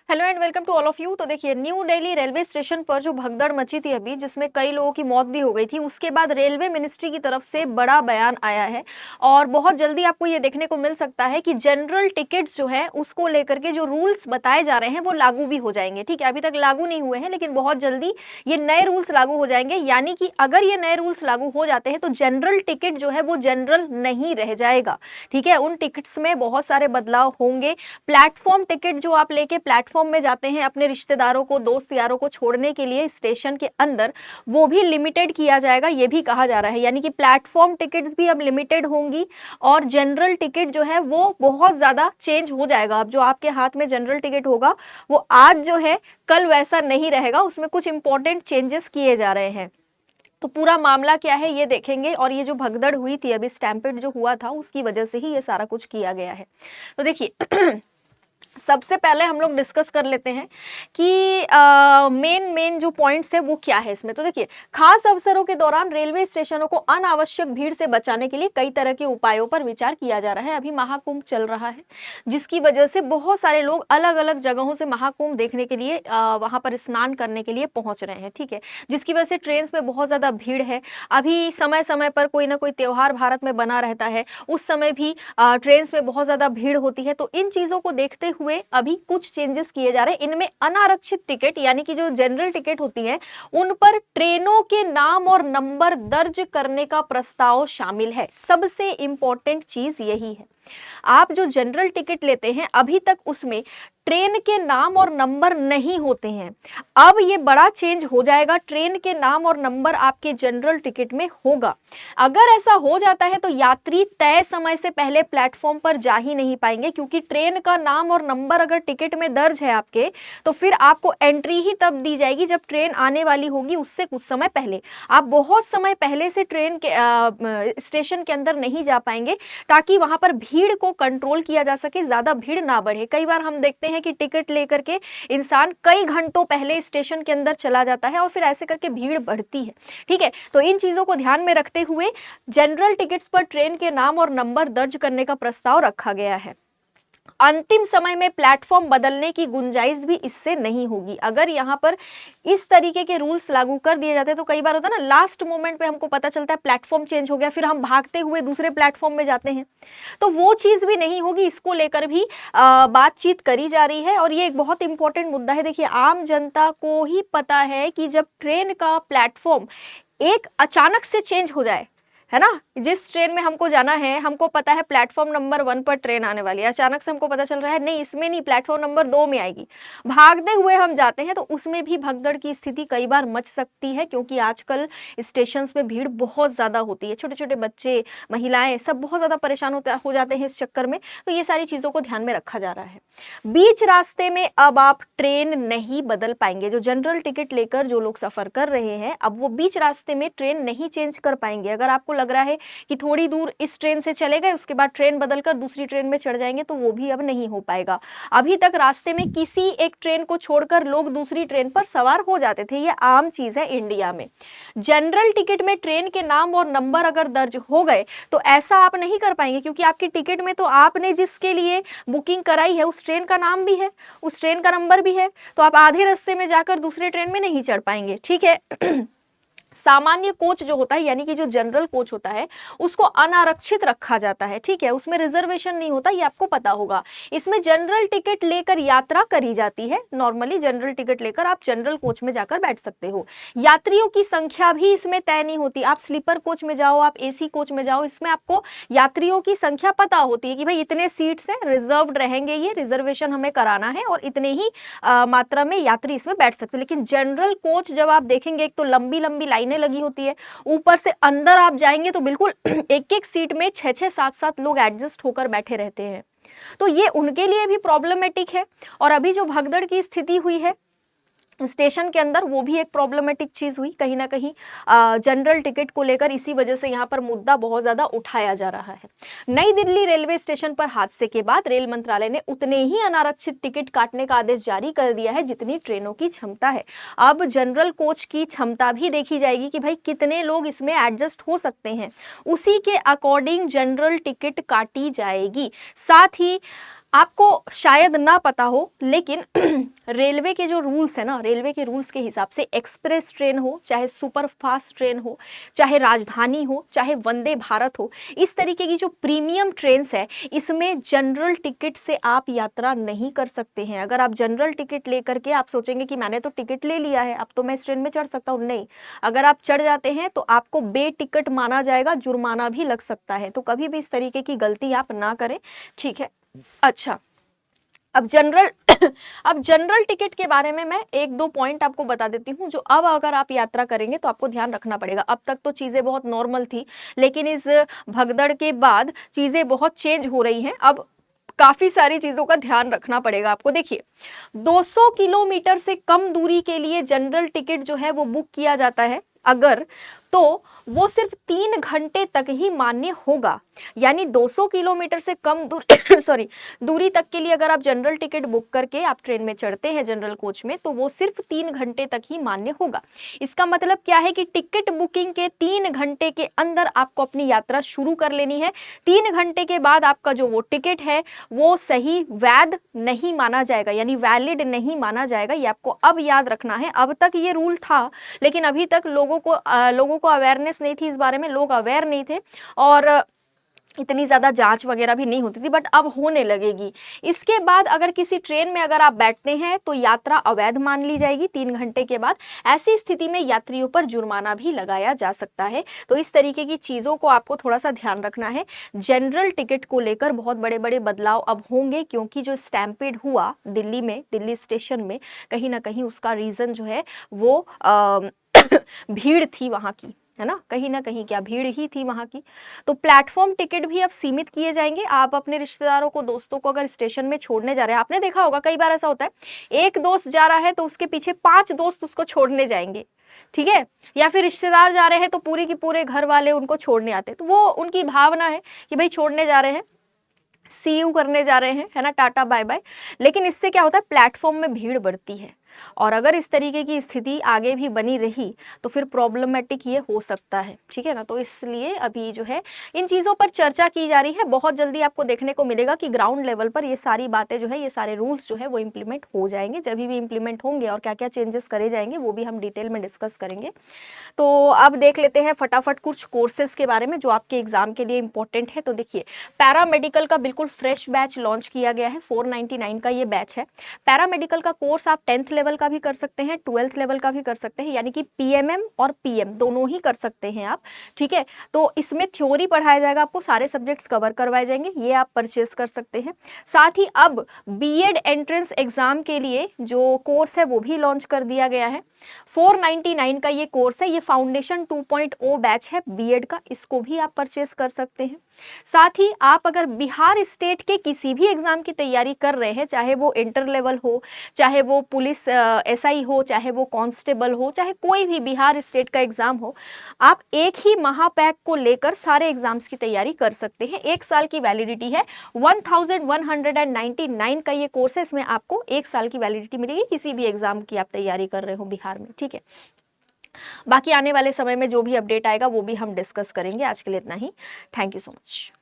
Hello and welcome to all of you. तो देखिए, new Delhi railway station पर जो भगदड़ मची थी अभी, जिसमें कई लोगों की मौत भी हो गई थी, उसके बाद रेलवे मिनिस्ट्री की तरफ से बड़ा बयान आया है और बहुत जल्दी आपको ये देखने को मिल सकता है कि जनरल टिकट्स जो है उसको लेकर के जो रूल्स बताए जा रहे हैं वो लागू भी हो जाएंगे। ठीक है, अभी तक लागू नहीं हुए हैं लेकिन बहुत जल्दी ये नए रूल्स लागू हो जाएंगे। यानी कि अगर ये नए रूल्स लागू हो जाते हैं तो जनरल टिकट जो है वो जनरल नहीं रह जाएगा। ठीक है, उन टिकट्स में बहुत सारे बदलाव होंगे। प्लेटफॉर्म टिकट जो आप लेके प्लेटफॉर्म में जाते हैं अपने रिश्तेदारों को, दोस्त यारों को छोड़ने के लिए स्टेशन के अंदर, वो भी लिमिटेड किया जाएगा, ये भी कहा जा रहा है। यानी कि प्लेटफॉर्म टिकट्स भी अब लिमिटेड होंगी और जनरल टिकट जो है वो बहुत ज़्यादा चेंज हो जाएगा। अब जो आपके हाथ में जनरल टिकट होगा वो आज जो है कल वैसा नहीं रहेगा, उसमें कुछ इंपॉर्टेंट चेंजेस किए जा रहे हैं। तो पूरा मामला क्या है ये देखेंगे और ये जो भगदड़ हुई थी अभी, स्टैम्पेड जो हुआ था उसकी वजह से ही ये सारा कुछ किया गया है। तो देखिए सबसे पहले हम लोग डिस्कस कर लेते हैं कि मेन जो पॉइंट्स है वो क्या है इसमें। तो देखिए, खास अवसरों के दौरान रेलवे स्टेशनों को अनावश्यक भीड़ से बचाने के लिए कई तरह के उपायों पर विचार किया जा रहा है। अभी महाकुंभ चल रहा है जिसकी वजह से बहुत सारे लोग अलग अलग जगहों से महाकुंभ देखने के लिए वहां पर स्नान करने के लिए पहुंच रहे हैं। ठीक है, जिसकी वजह से ट्रेन में बहुत ज्यादा भीड़ है। अभी समय समय पर कोई ना कोई त्योहार भारत में बना रहता है, उस समय भी ट्रेन में बहुत ज्यादा भीड़ होती है। तो इन चीजों को देखते हुए अभी कुछ चेंजेस किए जा रहे हैं। इनमें अनारक्षित टिकट यानी कि जो जनरल टिकट होती है उन पर ट्रेनों के नाम और नंबर दर्ज करने का प्रस्ताव शामिल है। सबसे इंपॉर्टेंट चीज यही है, आप जो जनरल टिकट लेते हैं अभी तक उसमें ट्रेन के नाम और नंबर नहीं होते हैं। अब ये बड़ा चेंज हो जाएगा, ट्रेन के नाम और नंबर आपके जनरल टिकट में होगा। अगर ऐसा हो जाता है तो यात्री तय समय से पहले प्लेटफॉर्म पर जा ही नहीं पाएंगे, क्योंकि ट्रेन का नाम और नंबर अगर टिकट में दर्ज है आपके, तो फिर आपको एंट्री ही तब दी जाएगी जब ट्रेन आने वाली होगी, उससे कुछ समय पहले। आप बहुत समय पहले से ट्रेन के स्टेशन के अंदर नहीं जा पाएंगे, ताकि वहां पर भीड़ को कंट्रोल किया जा सके, ज्यादा भीड़ ना बढ़े। कई बार हम देखते हैं कि टिकट लेकर के इंसान कई घंटों पहले स्टेशन के अंदर चला जाता है और फिर ऐसे करके भीड़ बढ़ती है। ठीक है, तो इन चीजों को ध्यान में रखते हुए जनरल टिकट्स पर ट्रेन के नाम और नंबर दर्ज करने का प्रस्ताव रखा गया है। अंतिम समय में प्लेटफॉर्म बदलने की गुंजाइश भी इससे नहीं होगी। अगर यहाँ पर इस तरीके के रूल्स लागू कर दिए जाते हैं तो कई बार होता है ना, लास्ट मोमेंट पे हमको पता चलता है प्लेटफॉर्म चेंज हो गया, फिर हम भागते हुए दूसरे प्लेटफॉर्म में जाते हैं, तो वो चीज भी नहीं होगी। इसको लेकर भी बातचीत करी जा रही है और ये एक बहुत इंपॉर्टेंट मुद्दा है। देखिए, आम जनता को ही पता है कि जब ट्रेन का प्लेटफॉर्म एक अचानक से चेंज हो जाए, है ना, जिस ट्रेन में हमको जाना है, हमको पता है प्लेटफॉर्म नंबर 1 पर ट्रेन आने वाली है, अचानक से हमको पता चल रहा है नहीं इसमें नहीं, प्लेटफॉर्म नंबर 2 में आएगी, भागते हुए हम जाते हैं, तो उसमें भी भगदड़ की स्थिति कई बार मच सकती है। क्योंकि आजकल स्टेशंस में भीड़ बहुत ज़्यादा होती है, छोटे छोटे बच्चे, महिलाएं सब बहुत ज़्यादा परेशान हो जाते हैं इस चक्कर में। तो ये सारी चीज़ों को ध्यान में रखा जा रहा है। बीच रास्ते में अब आप ट्रेन नहीं बदल पाएंगे। जो जनरल टिकट लेकर जो लोग सफ़र कर रहे हैं, अब वो बीच रास्ते में ट्रेन नहीं चेंज कर पाएंगे। अगर आपको लग रहा है कि थोड़ी दूर इस ट्रेन से चले गए, उसके बाद ट्रेन बदलकर दूसरी ट्रेन में चढ़ जाएंगे, तो वो भी अब नहीं हो पाएगा। अभी तक रास्ते में किसी एक ट्रेन को छोड़कर लोग दूसरी ट्रेन पर सवार हो जाते थे, ये आम चीज है इंडिया में। जनरल टिकट में ट्रेन के नाम और नंबर अगर दर्ज हो गए तो ऐसा आप नहीं कर पाएंगे, क्योंकि आपकी टिकट में तो आपने जिसके लिए बुकिंग कराई है उस ट्रेन का नाम भी है, उस ट्रेन का नंबर भी है, तो आप आधे रास्ते में जाकर दूसरे ट्रेन में नहीं चढ़ पाएंगे। ठीक है सामान्य कोच जो होता है, यानी कि जो जनरल कोच होता है, उसको अनारक्षित रखा जाता है। ठीक है, उसमें रिजर्वेशन नहीं होता, ये आपको पता होगा। इसमें जनरल टिकट लेकर यात्रा करी जाती है। नॉर्मली जनरल टिकट लेकर आप जनरल कोच में जाकर बैठ सकते हो। यात्रियों की संख्या भी इसमें तय नहीं होती। आप स्लीपर कोच में जाओ, आप एसी कोच में जाओ, इसमें आपको यात्रियों की संख्या पता होती है कि भाई इतने सीट्स हैं, रिजर्व्ड रहेंगे, ये रिजर्वेशन हमें कराना है और इतने ही मात्रा में यात्री इसमें बैठ सकते हैं। लेकिन जनरल कोच जब आप देखेंगे, एक तो लंबी लंबी लाइनें लगी होती है, ऊपर से अंदर आप जाएंगे तो बिल्कुल एक एक सीट में 6-6 7-7 लोग एडजस्ट होकर बैठे रहते हैं। तो ये उनके लिए भी प्रॉब्लमेटिक है। और अभी जो भगदड़ की स्थिति हुई है स्टेशन के अंदर, वो भी एक प्रॉब्लमेटिक चीज हुई कहीं ना कहीं जनरल टिकट को लेकर। इसी वजह से यहाँ पर मुद्दा बहुत ज्यादा उठाया जा रहा है। नई दिल्ली रेलवे स्टेशन पर हादसे के बाद रेल मंत्रालय ने उतने ही अनारक्षित टिकट काटने का आदेश जारी कर दिया है जितनी ट्रेनों की क्षमता है। अब जनरल कोच की क्षमता भी देखी जाएगी कि भाई कितने लोग इसमें एडजस्ट हो सकते हैं, उसी के अकॉर्डिंग जनरल टिकट काटी जाएगी। साथ ही आपको शायद ना पता हो, लेकिन रेलवे के जो रूल्स है ना, रेलवे के रूल्स के हिसाब से एक्सप्रेस ट्रेन हो, चाहे सुपर फास्ट ट्रेन हो, चाहे राजधानी हो, चाहे वंदे भारत हो, इस तरीके की जो प्रीमियम ट्रेन्स है, इसमें जनरल टिकट से आप यात्रा नहीं कर सकते हैं। अगर आप जनरल टिकट लेकर के आप सोचेंगे कि मैंने तो टिकट ले लिया है, अब तो मैं इस ट्रेन में चढ़ सकता हूँ, नहीं। अगर आप चढ़ जाते हैं तो आपको बे टिकट माना जाएगा, जुर्माना भी लग सकता है। तो कभी भी इस तरीके की गलती आप ना करें, ठीक है। अच्छा, अब जनरल अब जनरल टिकट के बारे में मैं एक दो पॉइंट आपको बता देती हूँ, जो अब अगर आप यात्रा करेंगे तो आपको ध्यान रखना पड़ेगा। अब तक तो चीजें बहुत नॉर्मल थी, लेकिन इस भगदड़ के बाद चीजें बहुत चेंज हो रही हैं। अब काफी सारी चीजों का ध्यान रखना पड़ेगा आपको। देखिए, 200 किलोमीटर से कम दूरी के लिए जनरल टिकट जो है वो बुक किया जाता है अगर, तो वो सिर्फ 3 घंटे तक ही मान्य होगा। यानी 200 किलोमीटर से कम दूरी सॉरी दूरी तक के लिए अगर आप जनरल टिकट बुक करके आप ट्रेन में चढ़ते हैं जनरल कोच में, तो वो सिर्फ 3 घंटे तक ही मान्य होगा। इसका मतलब क्या है कि टिकट बुकिंग के 3 घंटे के अंदर आपको अपनी यात्रा शुरू कर लेनी है। 3 घंटे के बाद आपका जो वो टिकट है वो सही वैध नहीं माना जाएगा, यानी वैलिड नहीं माना जाएगा। ये आपको अब याद रखना है। अब तक ये रूल था, लेकिन अभी तक लोगों को अवेयरनेस नहीं थी इस बारे में, लोग अवेयर नहीं थे और इतनी ज़्यादा जांच वगैरह भी नहीं होती थी, बट अब होने लगेगी। इसके बाद अगर किसी ट्रेन में अगर आप बैठते हैं तो यात्रा अवैध मान ली जाएगी 3 घंटे के बाद। ऐसी स्थिति में यात्रियों पर जुर्माना भी लगाया जा सकता है। तो इस तरीके की चीज़ों को आपको थोड़ा सा ध्यान रखना है। जनरल टिकट को लेकर बहुत बड़े बड़े बदलाव अब होंगे, क्योंकि जो स्टैम्पेड हुआ दिल्ली में, दिल्ली स्टेशन में, कहीं ना कहीं उसका रीज़न जो है वो भीड़ थी वहाँ की, है ना कहीं क्या भीड़ ही थी वहाँ की। तो प्लेटफॉर्म टिकट भी अब सीमित किए जाएंगे। आप अपने रिश्तेदारों को, दोस्तों को अगर स्टेशन में छोड़ने जा रहे हैं, आपने देखा होगा कई बार ऐसा होता है, एक दोस्त जा रहा है तो उसके पीछे 5 दोस्त उसको छोड़ने जाएंगे, ठीक है। या फिर रिश्तेदार जा रहे हैं तो पूरे की पूरे घर वाले उनको छोड़ने आते हैं। तो वो उनकी भावना है कि भाई छोड़ने जा रहे हैं, सी यू करने जा रहे हैं, है ना, टाटा बाय बाय। लेकिन इससे क्या होता है, प्लेटफॉर्म में भीड़ बढ़ती है, और अगर इस तरीके की स्थिति आगे भी बनी रही तो फिर प्रॉब्लमेटिक ये हो सकता है, ठीक है ना। तो इसलिए अभी जो है इन चीज़ों पर चर्चा की जा रही है। बहुत जल्दी आपको देखने को मिलेगा कि ग्राउंड लेवल पर ये सारी बातें जो है, ये सारे रूल्स जो है वो इम्प्लीमेंट हो जाएंगे। जब भी इम्प्लीमेंट होंगे और क्या क्या चेंजेस करे जाएंगे वो भी हम डिटेल में डिस्कस करेंगे। तो अब देख लेते हैं फटाफट कुछ कोर्सेज के बारे में जो आपके एग्जाम के लिए इंपॉर्टेंट है। तो देखिए, पैरामेडिकल का बिल्कुल फ्रेश बैच लॉन्च किया गया है, 499 का ये बैच है। पैरामेडिकल का कोर्स आप 10th लेवल का भी कर सकते हैं, 12th लेवल का भी कर सकते हैं, यानी कि पीएमएम और पीएम दोनों ही कर सकते हैं आप, ठीक है। तो इसमें थ्योरी पढ़ाया जाएगा, आपको सारे सब्जेक्ट्स कवर करवाए जाएंगे, ये आप परचेज कर सकते हैं। साथ ही अब बीएड एंट्रेंस एग्जाम के लिए जो कोर्स है वो भी लॉन्च कर दिया गया है। 499 का ये कोर्स है, ये फाउंडेशन 2.0 बैच है बीएड का, इसको भी आप परचेस कर सकते हैं। साथ ही आप अगर बिहार स्टेट के किसी भी एग्जाम की तैयारी कर रहे हैं, चाहे वो इंटर लेवल हो, चाहे वो पुलिस एसआई हो, चाहे वो कांस्टेबल हो, चाहे कोई भी बिहार स्टेट का एग्जाम हो, आप एक ही महापैक को लेकर सारे एग्जाम्स की तैयारी कर सकते हैं। 1 साल की वैलिडिटी है, 1199 का ये कोर्स है, इसमें आपको 1 साल की वैलिडिटी मिलेगी किसी भी एग्जाम की आप तैयारी कर रहे हो बिहार में, ठीक है। बाकी आने वाले समय में जो भी अपडेट आएगा वो भी हम डिस्कस करेंगे। आज के लिए इतना ही। Thank you so much.